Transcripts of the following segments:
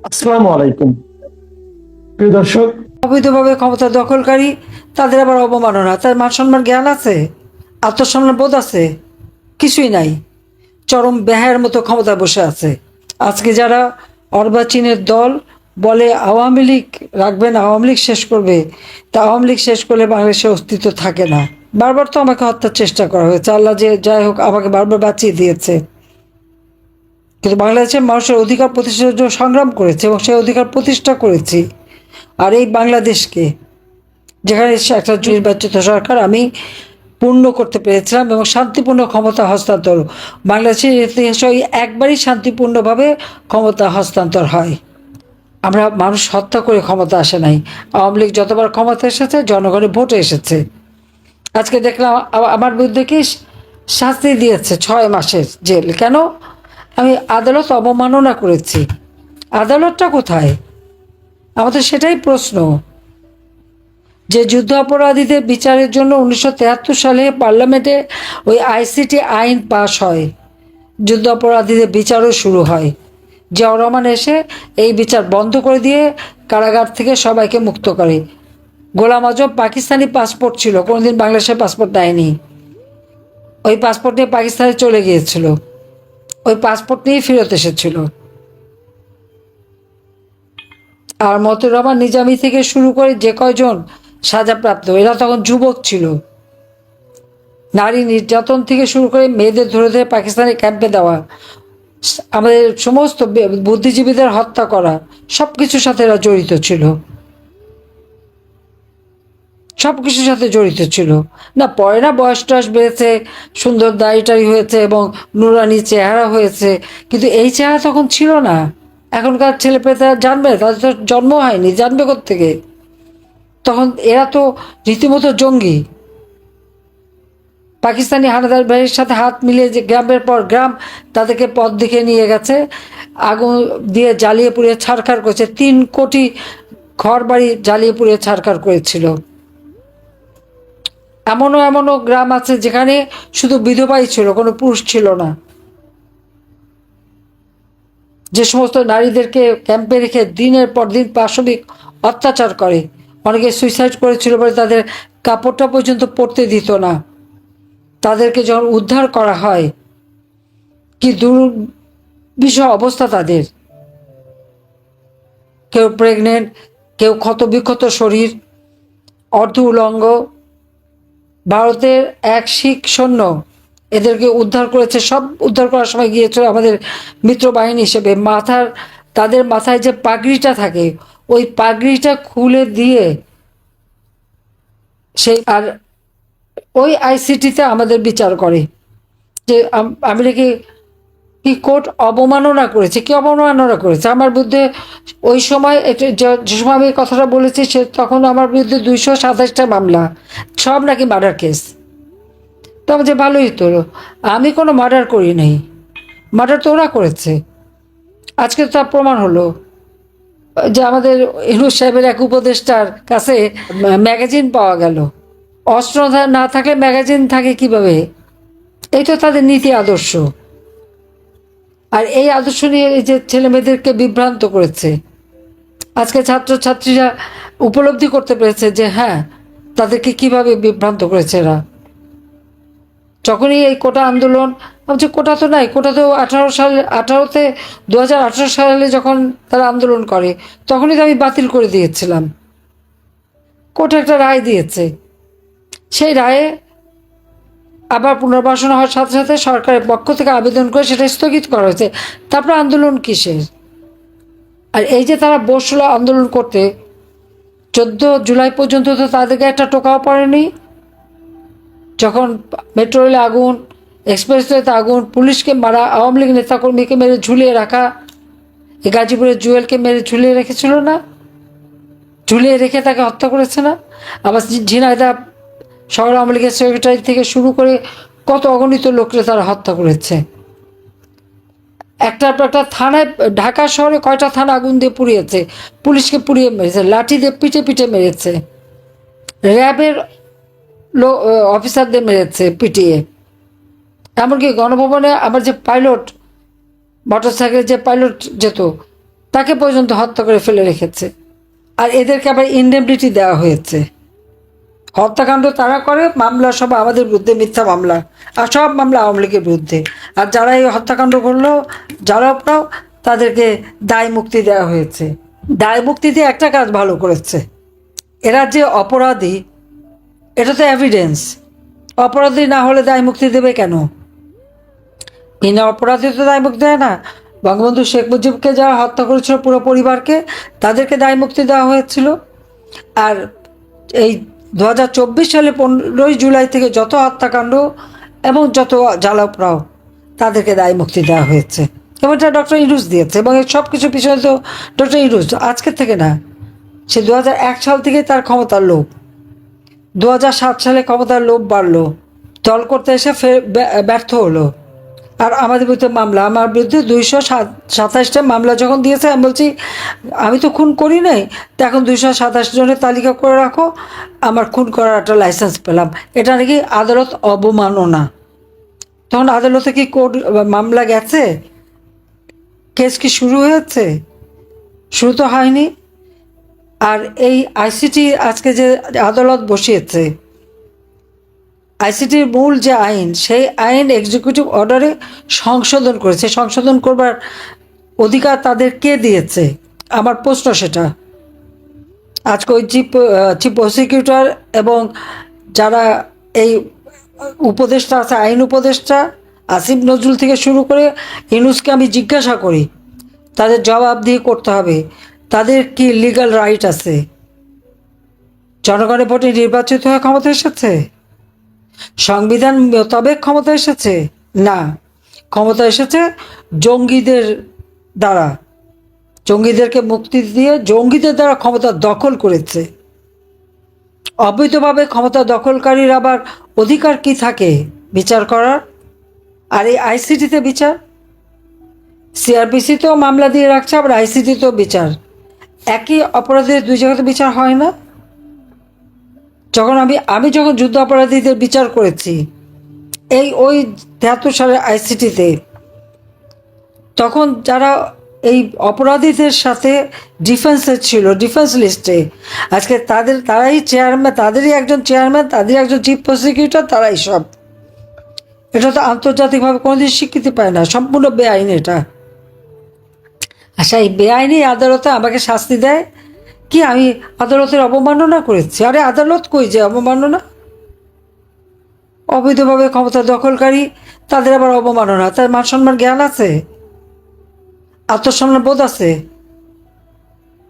আসসালামু আলাইকুম প্রিয় দর্শক। অবৈধভাবে ক্ষমতা দখলকারী তাদের আবার অবমাননা, তার মান সম্মান জ্ঞান আছে, আত্মসম্মান বোধ আছে? কিছুই নাই। চরম ব্যাহের মতো ক্ষমতায় বসে আছে। আজকে যারা অর্বাচীনের দল বলে আওয়ামী লীগ রাখবেন, আওয়ামী লীগ শেষ করবে, তা আওয়ামী লীগ শেষ করলে বাংলাদেশের অস্তিত্ব থাকে না। বারবার তো আমাকে হত্যার চেষ্টা করা হয়েছে, আল্লাহ যে যাই হোক আমাকে বারবার বাঁচিয়ে দিয়েছে। কিন্তু বাংলাদেশের মানুষের অধিকার প্রতিষ্ঠার জন্য সংগ্রাম করেছে এবং সেই অধিকার প্রতিষ্ঠা করেছি। আর এই বাংলাদেশকে, যেখানে একটা নির্বাচিত সরকার আমি পূর্ণ করতে পেরেছিলাম এবং শান্তিপূর্ণ ক্ষমতা হস্তান্তর, বাংলাদেশের ইতিহাসে ওই একবারই শান্তিপূর্ণভাবে ক্ষমতা হস্তান্তর হয়। আমরা মানুষ হত্যা করে ক্ষমতা আসে নাই। আওয়ামী লীগ যতবার ক্ষমতা এসেছে জনগণের ভোটে এসেছে। আজকে দেখলাম আমার বিরুদ্ধে কি শাস্তি দিয়েছে, 6 মাসের জেল। কেন? আমি আদালত অবমাননা করেছি। আদালতটা কোথায়? আমাদের সেটাই প্রশ্ন। যে যুদ্ধ অপরাধীদের বিচারের জন্য 1973 সালে পার্লামেন্টে ওই আইসিটি আইন পাশ হয়, যুদ্ধ অপরাধীদের বিচারও শুরু হয়। জিয়াউর রহমান এসে এই বিচার বন্ধ করে দিয়ে কারাগার থেকে সবাইকে মুক্ত করে। গোলাম আজম পাকিস্তানি পাসপোর্ট ছিল, কোনোদিন বাংলাদেশের পাসপোর্ট নেয়নি। ওই পাসপোর্ট নিয়ে পাকিস্তানে চলে গিয়েছিল, ওই পাসপোর্ট নিয়েই ফেরত এসেছিল। আর মতিউর রহমান নিজামী থেকে শুরু করে যে কয়জন সাজাপ্রাপ্ত, এরা তখন যুবক ছিল। নারী নির্যাতন থেকে শুরু করে মেয়েদের ধরে ধরে পাকিস্তানের ক্যাম্পে দেওয়া, আমাদের সমস্ত বুদ্ধিজীবীদের হত্যা করা, সব কিছুর সাথে এরা জড়িত ছিল। সব কিছুর সাথে জড়িত ছিল। না পরে না বয়স টয়স বেড়েছে, সুন্দর দাড়িটারি হয়েছে এবং নুরানি চেহারা হয়েছে, কিন্তু এই চেহারা তখন ছিল না। এখনকার ছেলে পেলে তারা জানবে? তাদের তো জন্ম হয়নি, জানবে কোত্থেকে? তখন এরা তো রীতিমতো জঙ্গি। পাকিস্তানি হানাদার বাহিনীর সাথে হাত মিলিয়ে যে গ্রামের পর গ্রাম তাদেরকে পথ দেখে নিয়ে গেছে, আগুন দিয়ে জ্বালিয়ে পুড়িয়ে ছারখার করেছে। 3 কোটি ঘর বাড়ি জ্বালিয়ে পুড়িয়ে ছারখার করেছিল। এমনও এমনও গ্রাম আছে যেখানে শুধু বিধবাই ছিল, কোনো পুরুষ ছিল না। যে সমস্ত নারীদেরকে ক্যাম্পে রেখে দিনের পর দিন পাশবিক অত্যাচার করে, অনেকে সুইসাইড করেছিল বলে তাদের কাপড়টা পর্যন্ত পরতে দিত না। তাদেরকে যখন উদ্ধার করা হয়, কি দুর্বিষহ অবস্থা তাদের। কেউ প্রেগনেন্ট, কেউ ক্ষতবিক্ষত শরীর, অর্ধ উলঙ্গ। ভারতের এক শিখ সৈন্য এদেরকে উদ্ধার করেছে। সব উদ্ধার করার সময় গিয়েছিল আমাদের মিত্রবাহিনী হিসেবে। তাদের মাথায় যে পাগড়িটা থাকে, ওই পাগড়িটা খুলে দিয়ে সেই আর ওই আইসিটিতে আমাদের বিচার করে যে আমি নাকি কি কোর্ট অবমাননা করেছে। কি অবমাননা করেছে আমার বিরুদ্ধে? ওই সময় যে সময় আমি কথাটা বলেছি সে তখন আমার বিরুদ্ধে 227টা মামলা, সব নাকি মার্ডার কেস। তো যে ভালোই তো, আমি কোনো মার্ডার করি নাই, মার্ডার তো ওরা করেছে। আজকে তো তার প্রমাণ হলো যে আমাদের ইউনূস সাহেবের এক উপদেষ্টার কাছে ম্যাগাজিন পাওয়া গেল। অস্ত্র না থাকলে ম্যাগাজিন থাকে কিভাবে? এই তো তাদের নীতি আদর্শ। আর এই আদর্শ নিয়ে এই যে ছেলে মেয়েদেরকে বিভ্রান্ত করেছে। আজকে ছাত্রছাত্রীরা উপলব্ধি করতে পেরেছে যে হ্যাঁ, তাদেরকে কিভাবে বিভ্রান্ত করেছে এরা। যখনই এই কোটা আন্দোলন, যে কোটা তো নাই, কোটা তো 2018 সালে যখন তারা আন্দোলন করে তখনই তো আমি বাতিল করে দিয়েছিলাম। কোর্ট একটা রায় দিয়েছে, সেই রায়ে আবার পুনর্বাসন হওয়ার সাথে সাথে সরকারের পক্ষ থেকে আবেদন করে সেটা স্থগিত করা হয়েছে। তারপর আন্দোলন কিসের? আর এই যে তারা বসলো আন্দোলন করতে, 14 জুলাই পর্যন্ত তো তাদেরকে একটা টোকাও পড়েনি। যখন মেট্রো রেলে আগুন, এক্সপ্রেসওয়েতে আগুন, পুলিশকে মারা, আওয়ামী লীগ নেতাকর্মীকে মেরে ঝুলিয়ে রাখা, এই গাজীপুরের জুয়েলকে মেরে ঝুলিয়ে রেখেছিল না? ঝুলিয়ে রেখে তাকে হত্যা করেছে না? আবার ঝিনাইদহ শহর আওয়ামী লীগের সেক্রেটারি থেকে শুরু করে কত অগণিত লোককে তারা হত্যা করেছে। একটা একটা থানায়, ঢাকা শহরে কয়টা থানা আগুন দিয়ে পুড়িয়েছে, পুলিশকে পুড়িয়ে মেরেছে, লাঠি দিয়ে পিটে পিটে মেরেছে, র্যাবের অফিসারদের মেরেছে পিটিয়ে। এমনকি গণভবনে আমার যে পাইলট, মোটরসাইকেলে যে পাইলট যেত, তাকে পর্যন্ত হত্যা করে ফেলে রেখেছে। আর এদেরকে আবার ইনডেমনিটি দেওয়া হয়েছে। হত্যাকাণ্ড তারা করে, মামলা সব আমাদের বিরুদ্ধে, মিথ্যা মামলা, আর সব মামলা আওয়ামী লীগের বিরুদ্ধে। আর যারা এই হত্যাকাণ্ড করলো, যারা আপনাও, তাদেরকে দায় মুক্তি দেওয়া হয়েছে। দায় মুক্তি দিয়ে একটা কাজ ভালো করেছে, এরা যে অপরাধী এটা তো এভিডেন্স। অপরাধী না হলে দায় মুক্তি দেবে কেন? বিনা অপরাধী তো দায় মুক্তি দেয় না। বঙ্গবন্ধু শেখ মুজিবকে যারা হত্যা করেছিল পুরো পরিবারকে, তাদেরকে দায় মুক্তি দেওয়া হয়েছিল। আর এই 2024 সালে 15ই জুলাই থেকে যত হত্যাকাণ্ড এবং যত জ্বালাপড়াও, তাদেরকে দায় মুক্তি দেওয়া হয়েছে। এবং এটা ডক্টর ইউনূস দিয়েছে। এবং সব কিছু পিছনে তো ডক্টর ইউনূস, আজকের থেকে না, সে 2001 সাল থেকে তার ক্ষমতার লোভ। 2007 সালে ক্ষমতার লোভ বাড়লো, দল করতে এসে ব্যর্থ হলো। আর আমাদের বিরুদ্ধে মামলা, আমার বিরুদ্ধে 227টা মামলা যখন দিয়েছে, আমি বলছি আমি তো খুন করি নাই, তো এখন 227 জনের তালিকা করে রাখো, আমার খুন করার একটা লাইসেন্স পেলাম। এটা নাকি আদালত অবমাননা। তখন আদালতে কি কোর্ট মামলা গেছে? কেস কি শুরু হয়েছে? শুরু তো হয়নি। আর এই আইসিটি আজকে যে আদালত বসিয়েছে, আইসিটির মূল যে আইন, সেই আইন এক্সিকিউটিভ অর্ডারে সংশোধন করেছে। সংশোধন করবার অধিকার তাদের কে দিয়েছে? আমার প্রশ্ন সেটা। আজকে ওই চিফ প্রসিকিউটর এবং যারা এই উপদেষ্টা আছে, আইন উপদেষ্টা আসিফ নজরুল থেকে শুরু করে ইউনূসকে আমি জিজ্ঞাসা করি, তাদের জবাবদিহি করতে হবে। তাদের কি লিগ্যাল রাইট আছে? জনগণের ভোটে নির্বাচিত হয়ে ক্ষমতা এসেছে? সংবিধান মোতাবেক ক্ষমতা এসেছে? না, ক্ষমতা এসেছে জঙ্গিদের দ্বারা। জঙ্গিদেরকে মুক্তি দিয়ে জঙ্গিদের দ্বারা ক্ষমতা দখল করেছে। অবৈধভাবে ক্ষমতা দখলকারীর আবার অধিকার কি থাকে বিচার করার? আর এই আইসিটিতে বিচার, সিআরপিসিতেও মামলা দিয়ে রাখছে, আবার আইসিটিতেও বিচার। একই অপরাধের দুই জায়গাতে বিচার হয় না? যখন আমি যখন যুদ্ধ অপরাধীদের বিচার করেছি ওই 73 সালের আইসিটিতে, তখন যারা এই অপরাধীদের সাথে ডিফেন্সে ছিল, ডিফেন্স লিস্টে, আজকে তারাই চেয়ারম্যান, তাদেরই একজন চেয়ারম্যান, তাদেরই একজন চিফ প্রসিকিউটর, তারাই সব। এটা তো আন্তর্জাতিকভাবে কোনোদিন স্বীকৃতি পায় না, সম্পূর্ণ বেআইনি এটা। আচ্ছা, এই বেআইনি আদালতে আমাকে শাস্তি দেয় কি আমি আদালতের অবমাননা করেছি? আরে আদালত কই যে অবমাননা? অবৈধভাবে ক্ষমতা দখলকারী, তাদের আবার অবমাননা। তার মান সম্মান জ্ঞান আছে? আত্মসম্মান বোধ আছে?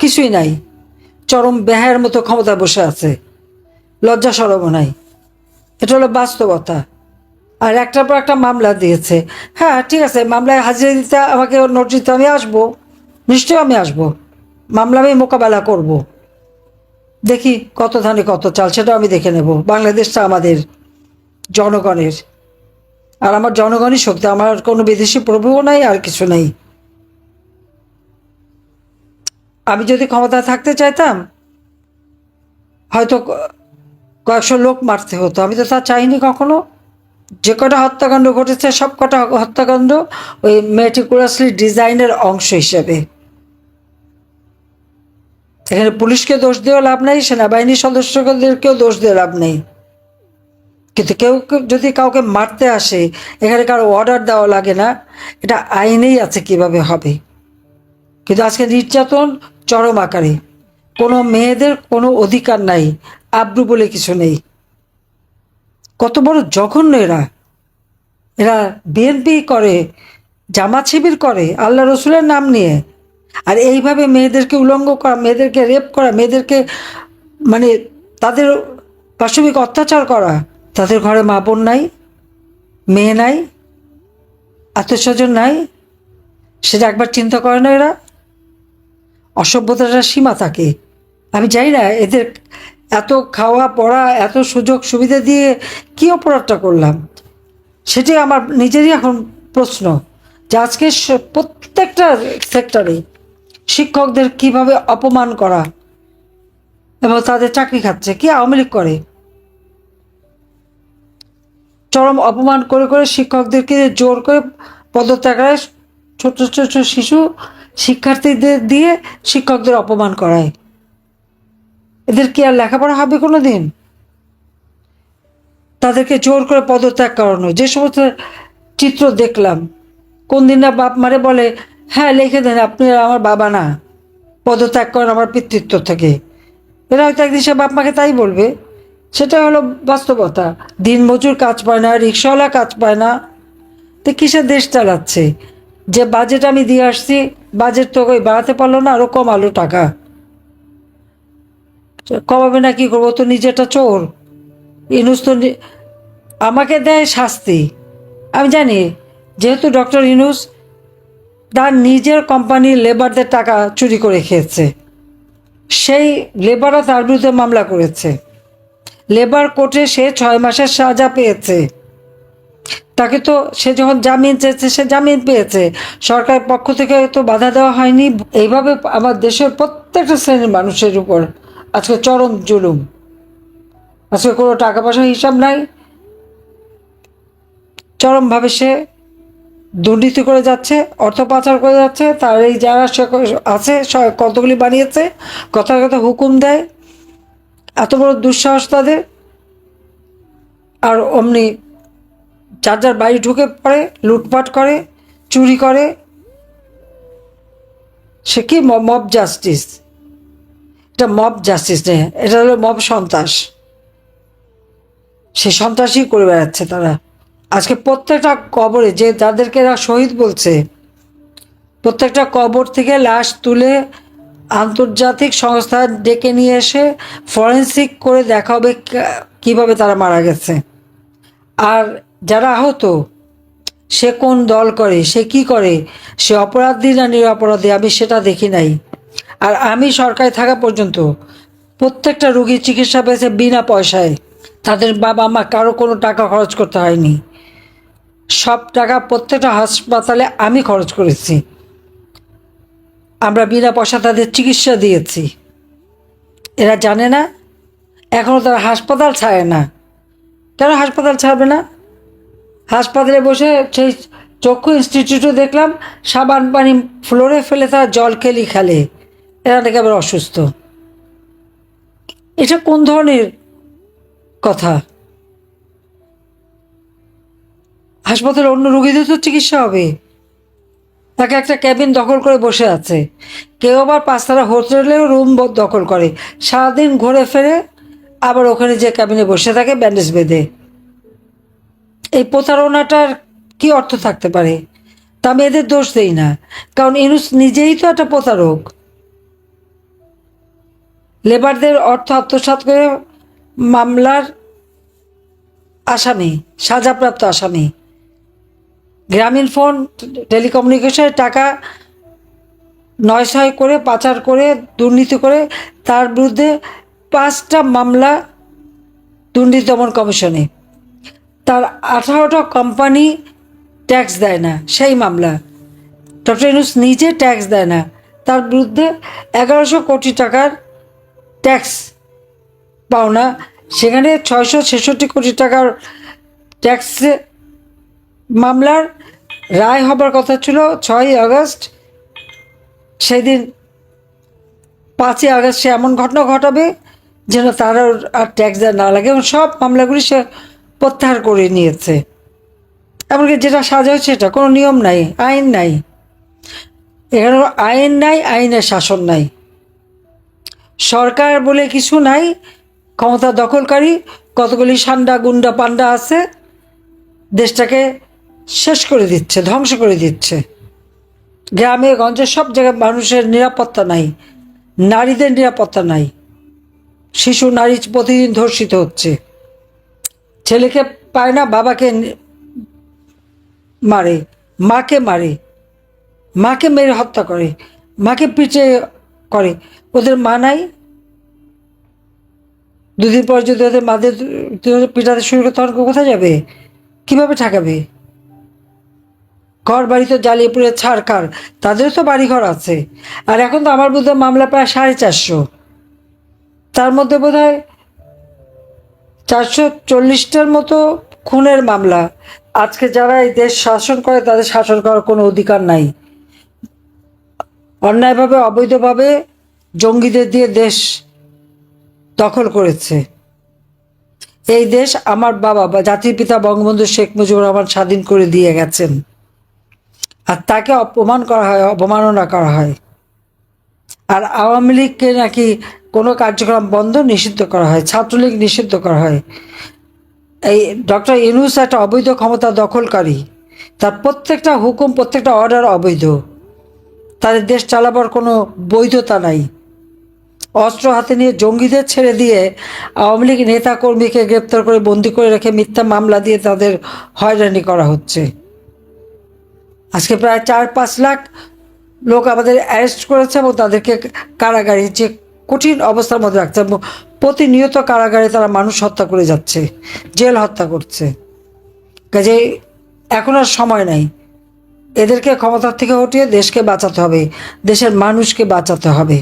কিছুই নাই। চরম বেহায়ের মতো ক্ষমতায় বসে আছে, লজ্জা শরমও নাই। এটা হলো বাস্তবতা। আর একটার পর একটা মামলা দিয়েছে। হ্যাঁ ঠিক আছে, মামলায় হাজিরা দিতে আমাকে নোট দিতে, আমি আসবো, নিশ্চয়ই আমি আসবো, মামলা আমি মোকাবেলা করব। দেখি কত ধানে কত চাল, সেটা আমি দেখে নেব। বাংলাদেশটা আমাদের জনগণের, আর আমার জনগণই শক্তি, আমার কোনো বিদেশি প্রভুও নাই, আর কিছু নেই। আমি যদি ক্ষমতা থাকতে চাইতাম, হয়তো কয়েকশো লোক মারতে হতো, আমি তো তা চাইনি কখনো। যে কটা হত্যাকাণ্ড ঘটেছে, সব কটা হত্যাকাণ্ড ওই মেটিকুলাসলি ডিজাইনের অংশ হিসেবে। এখানে পুলিশকে দোষ দেওয়া লাভ নেই, সেনাবাহিনীর সদস্যদেরকেও দোষ দিয়ে লাভ নেই। কিন্তু কেউ যদি কাউকে মারতে আসে, এখানে কারো অর্ডার দেওয়া লাগে না, এটা আইনেই আছে কিভাবে হবে। কিন্তু আজকে নির্যাতন চরম আকারে, কোনো মেয়েদের কোনো অধিকার নাই, আব্রু বলে কিছু নেই। কত বড় জঘন্য এরা! এরা বিএনপি করে, জামাত শিবির করে আল্লাহ রসুলের নাম নিয়ে, আর এইভাবে মেয়েদেরকে উলঙ্গ করা, মেয়েদেরকে রেপ করা, মেয়েদেরকে মানে তাদের পাশবিক অত্যাচার করা। তাদের ঘরে মা বোন নাই, মেয়ে নাই, আত্মীয়স্বজন নাই, সেটা একবার চিন্তা করে না এরা? অসভ্যতার সীমা থাকে। আমি জানি না এদের এত খাওয়া পড়া, এত সুযোগ সুবিধা দিয়ে কী অপরাধটা করলাম, সেটাই আমার নিজেরই এখন প্রশ্ন। যে আজকে প্রত্যেকটা সেক্টরে শিক্ষকদের কিভাবে অপমান করা, এবং তাদের চাকরি খাচ্ছে কি আওয়ামী লীগ করে। চরম অপমান করে করে শিক্ষকদেরকে জোর করে পদত্যাগ করায়। ছোট ছোট শিশু শিক্ষার্থীদের দিয়ে শিক্ষকদের অপমান করায়। এদের কি আর লেখাপড়া হবে কোনো দিন? তাদেরকে জোর করে পদত্যাগ করানো, যে সমস্ত চিত্র দেখলাম, কোন দিন না বাপ মারে বলে হ্যাঁ লিখে দেন আপনি আমার বাবা না, পদত্যাগ করেন আমার পিতৃত্ব থেকে। এরা হয়তো একদিন সে বাপ মাকে তাই বলবে। সেটা হলো বাস্তবতা। দিনমজুর কাজ পায় না, রিক্সাওয়ালা কাজ পায় না, তো কিসের দেশ চালাচ্ছে? যে বাজেট আমি দিয়ে আসছি, বাজেট তো ওই বাড়াতে পারলো না, আরও কমালো টাকা। কমাবে না কি করবো? তো নিজেটা চোর। ইনুস তো আমাকে দেয় শাস্তি। আমি জানি যেহেতু ডক্টর ইনুস তার নিজের কোম্পানির লেবারদের টাকা চুরি করে খেয়েছে, সেই লেবারও তার বিরুদ্ধে মামলা করেছে। লেবার কোর্টে সে 6 মাসের সাজা পেয়েছে। তাকে তো সে যখন জামিন চেয়েছে সে জামিন পেয়েছে, সরকারের পক্ষ থেকে তো বাধা দেওয়া হয়নি। এইভাবে আমার দেশের প্রত্যেকটা শ্রেণীর মানুষের উপর আজকে চরম জুলুম। আজকে কোনো টাকা পয়সার হিসাব নাই, চরমভাবে সে দুর্নীতি করে যাচ্ছে, অর্থ পাচার করে যাচ্ছে। তার এই যারা আছে কতগুলি বানিয়েছে, কথা কথা হুকুম দেয়, এত বড় দুঃসাহস তাদের। আর অমনি যার যার বাড়ি ঢুকে পড়ে, লুটপাট করে, চুরি করে। সে কি মব জাস্টিস? এটা মব জাস্টিস নেই, এটা হলো মব সন্ত্রাস। সে সন্ত্রাসই করে বেড়াচ্ছে তারা। আজকে প্রত্যেকটা কবরে যে যাদেরকে এরা শহীদ বলছে, প্রত্যেকটা কবর থেকে লাশ তুলে আন্তর্জাতিক সংস্থা ডেকে নিয়ে এসে ফরেন্সিক করে দেখা হবে কীভাবে তারা মারা গেছে। আর যারা আহত, সে কোন দল করে, সে কি করে, সে অপরাধী না নিরপরাধী, আমি সেটা দেখি নাই। আর আমি সরকারে থাকা পর্যন্ত প্রত্যেকটা রোগীর চিকিৎসা পেয়েছে বিনা পয়সায়। তাদের বাবা মা কারো কোনো টাকা খরচ করতে হয়নি। সব টাকা প্রত্যেকটা হাসপাতালে আমি খরচ করেছি। আমরা বিনা পয়সা তাদের চিকিৎসা দিয়েছি। এরা জানে না, এখনও তারা হাসপাতাল ছাড়ে না। কেন হাসপাতাল ছাড়বে না? হাসপাতালে বসে সেই চক্ষু ইনস্টিটিউটে দেখলাম সাবান পানি ফ্লোরে ফেলে তারা জল খেলে। এরা নাকি আবার অসুস্থ। এটা কোন ধরনের কথা? হাসপাতালে অন্য রোগীদের তো চিকিৎসা হবে। তাকে একটা ক্যাবিন দখল করে বসে আছে। কেউ আবার 5 তারা হোটেলেও রুম দখল করে, সারাদিন ঘুরে ফেরে আবার ওখানে যে ক্যাবিনে বসে থাকে ব্যান্ডেজ বেঁধে। এই প্রতারণাটার কি অর্থ থাকতে পারে? তা আমি এদের দোষ দেই না, কারণ ইনুস নিজেই তো একটা প্রতারক। লেবারদের অর্থ আত্মসাৎ করে মামলার আসামি, সাজাপ্রাপ্ত আসামি। গ্রামীণ ফোন টেলিকমিউনিকেশনের টাকা 9-6 করে পাচার করে দুর্নীতি করে তার বিরুদ্ধে 5টা মামলা দুর্নীতি দমন কমিশনে। তার 18টা কোম্পানি ট্যাক্স দেয় না, সেই মামলা। ডক্টর ইউনূস নিজে ট্যাক্স দেয় না, তার বিরুদ্ধে 1100 কোটি টাকার ট্যাক্স পাওনা। সেখানে 666 কোটি টাকার ট্যাক্স মামলার রায় হবার কথা ছিল 6ই আগস্ট। সেদিন 5ই আগস্ট সে এমন ঘটনা ঘটাবে যেন তার আর ট্যাক্স দেওয়া না লাগে, এবং সব মামলাগুলি সে প্রত্যাহার করে নিয়েছে। এমনকি যেটা সাজা হচ্ছে সেটা কোনো নিয়ম নাই, আইন নাই। এখানে আইন নাই, আইনের শাসন নাই, সরকার বলে কিছু নাই। ক্ষমতা দখলকারী কতগুলি সান্ডা গুন্ডা পান্ডা আছে, দেশটাকে শেষ করে দিচ্ছে, ধ্বংস করে দিচ্ছে। গ্রামে গঞ্জে সব জায়গায় মানুষের নিরাপত্তা নাই, নারীদের নিরাপত্তা নাই। শিশু নারী প্রতিদিন ধর্ষিত হচ্ছে। ছেলেকে পায় না, বাবাকে মারে, মাকে মারে, মাকে মেরে হত্যা করে, মাকে পিটে করে। ওদের মা নাই? দুদিন পর যদি ওদের মাদের পিটাতে শুরু করে তখন কোথায় যাবে? কিভাবে ঠেকাবে? ঘর বাড়ি তো জ্বালিয়ে পুড়ে ছাড়খার, তাদেরও তো বাড়িঘর আছে। আর এখন তো আমার বোধহয় মামলা প্রায় 450, তার মধ্যে বোধহয় 440টার মতো খুনের মামলা। আজকে যারা এই দেশ শাসন করে তাদের শাসন করার কোনো অধিকার নাই। অন্যায়ভাবে অবৈধভাবে জঙ্গিদের দিয়ে দেশ দখল করেছে। এই দেশ আমার বাবা বা জাতির পিতা বঙ্গবন্ধু শেখ মুজিবুর রহমান স্বাধীন করে দিয়ে গেছেন, আর তাকে অপমান করা হয়, অবমাননা করা হয়। আর আওয়ামী লীগকে নাকি কোনো কার্যক্রম বন্ধ, নিষিদ্ধ করা হয়, ছাত্রলীগ নিষিদ্ধ করা হয়। এই ডক্টর ইউনূস একটা অবৈধ ক্ষমতা দখলকারী, তার প্রত্যেকটা হুকুম, প্রত্যেকটা অর্ডার অবৈধ। তাদের দেশ চালাবার কোনো বৈধতা নাই। অস্ত্র হাতে নিয়ে জঙ্গিদের ছেড়ে দিয়ে আওয়ামী লীগ নেতা কর্মীকে গ্রেপ্তার করে বন্দি করে রেখে মিথ্যা মামলা দিয়ে তাদের হয়রানি করা হচ্ছে। আজকে প্রায় 4-5 লাখ লোক আমাদের অ্যারেস্ট করেছে এবং তাদেরকে কারাগারে, যে কঠিন অবস্থার মধ্যে রাখছে, এবং প্রতিনিয়ত কারাগারে তারা মানুষ হত্যা করে যাচ্ছে, জেল হত্যা করছে। কাজে এখন আর সময় নাই। এদেরকে ক্ষমতার থেকে হটিয়ে দেশকে বাঁচাতে হবে, দেশের মানুষকে বাঁচাতে হবে।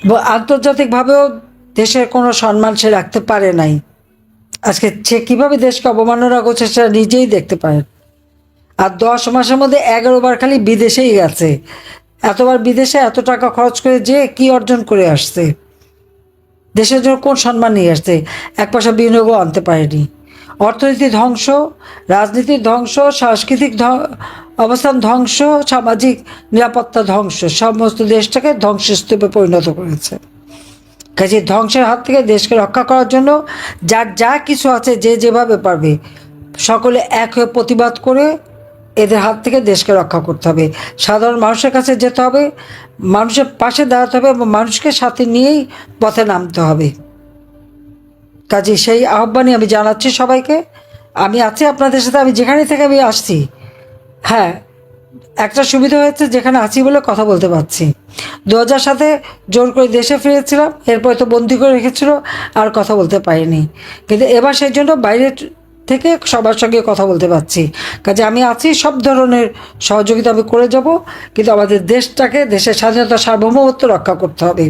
এবং আন্তর্জাতিকভাবেও দেশের কোনো সম্মান সে রাখতে পারে নাই। আজকে সে কীভাবে দেশকে অবমাননা করছে সেটা নিজেই দেখতে পারেন। আর 10 মাসের মধ্যে 11 বার খালি বিদেশেই গেছে। এতবার বিদেশে এত টাকা খরচ করে যে কি অর্জন করে আসছে, দেশের জন্য কোন সম্মান নিয়ে আসছে? 1 পয়সা বিনিয়োগও আনতে পারেনি। অর্থনীতি ধ্বংস, রাজনীতির ধ্বংস, সাংস্কৃতিক অবস্থান ধ্বংস, সামাজিক নিরাপত্তা ধ্বংস, সমস্ত দেশটাকে ধ্বংসস্তূপে পরিণত করেছে। কাজে ধ্বংসের হাত থেকে দেশকে রক্ষা করার জন্য যার যা কিছু আছে, যে যেভাবে পারবে, সকলে এক হয়ে প্রতিবাদ করে এদের হাত থেকে দেশকে রক্ষা করতে হবে। সাধারণ মানুষের কাছে যেতে হবে, মানুষের পাশে দাঁড়াতে হবে এবং মানুষকে সাথে নিয়েই পথে নামতে হবে। কাজে সেই আহ্বানই আমি জানাচ্ছি সবাইকে। আমি আছি আপনাদের সাথে, আমি যেখানে থেকে আমি আসছি। হ্যাঁ, একটা সুবিধা হয়েছে, যেখানে আছি বলে কথা বলতে পারছি। 2007 জোর করে দেশে ফিরেছিলাম, এরপরে তো বন্দি করে রেখেছিল, আর কথা বলতে পারিনি। কিন্তু এবার সেই জন্য বাইরে থেকে সবার সঙ্গে কথা বলতে পারছি। কাজে আমি আছি, সব ধরনের সহযোগিতা আমি করে যাব। কিন্তু আমাদের দেশটাকে, দেশের স্বাধীনতা, সার্বভৌমত্ব রক্ষা করতে হবে,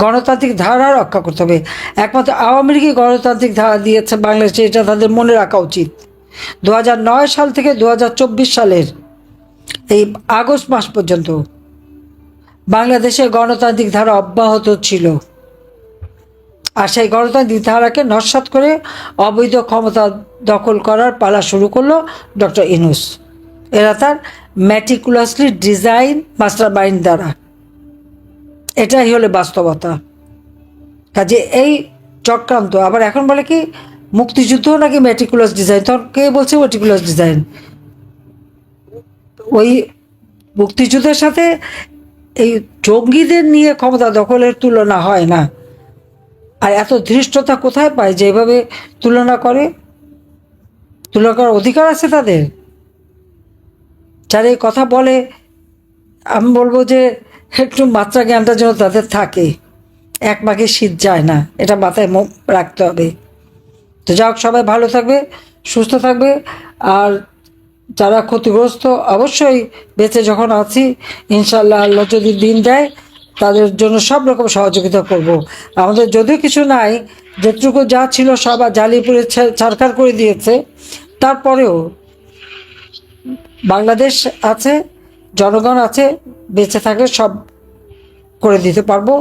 গণতান্ত্রিক ধারা রক্ষা করতে হবে। একমাত্র আওয়ামী লীগই গণতান্ত্রিক ধারা দিয়েছে বাংলাদেশে, এটা তাদের মনে রাখা উচিত। 2009 সাল থেকে 2024 সালের এই আগস্ট মাস পর্যন্ত বাংলাদেশে গণতান্ত্রিক ধারা অব্যাহত ছিল। আর সেই গণতান্ত্রিক ধারাকে নস্যাৎ করে অবৈধ ক্ষমতা দখল করার পালা শুরু করলো ডক্টর ইউনূস। এরা তার ম্যাটিকুলাসলি ডিজাইন মাস্টার মাইন্ড দ্বারা। এটাই হলো বাস্তবতা। কাজে এই চক্রান্ত আবার এখন বলে কি মুক্তিযুদ্ধ নাকি ম্যাটিকুলাস ডিজাইন, তখন কে বলছে ম্যাটিকুলাস ডিজাইন? ওই মুক্তিযুদ্ধের সাথে এই জঙ্গিদের নিয়ে ক্ষমতা দখলের তুলনা হয় না। আর এত ধৃষ্টতা কোথায় পায় যে এভাবে তুলনা করে? তুলনা করার অধিকার আছে তাদের? যারা এই কথা বলে, আমি বলবো যে একটু মাত্রা জ্ঞানটা যেন তাদের থাকে। এক মাকে শীত যায় না, এটা মাথায় রাখতে হবে। তো যাই হোক, সবাই ভালো থাকবে, সুস্থ থাকবে। আর যারা ক্ষতিগ্রস্ত, অবশ্যই বেঁচে যখন আছি, ইনশাল্লাহ আল্লাহ যদি দিন দেয়, তাদের জন্য সব রকম সহযোগিতা করব। আমাদের যদিও কিছু নাই, যেটুকু যা ছিল সব জ্বালিয়ে পুড়ে ছারখার করে দিয়েছে, তারপরেও বাংলাদেশ আছে, জনগণ আছে, বেঁচে থাকলে সব করে দিতে পারবো।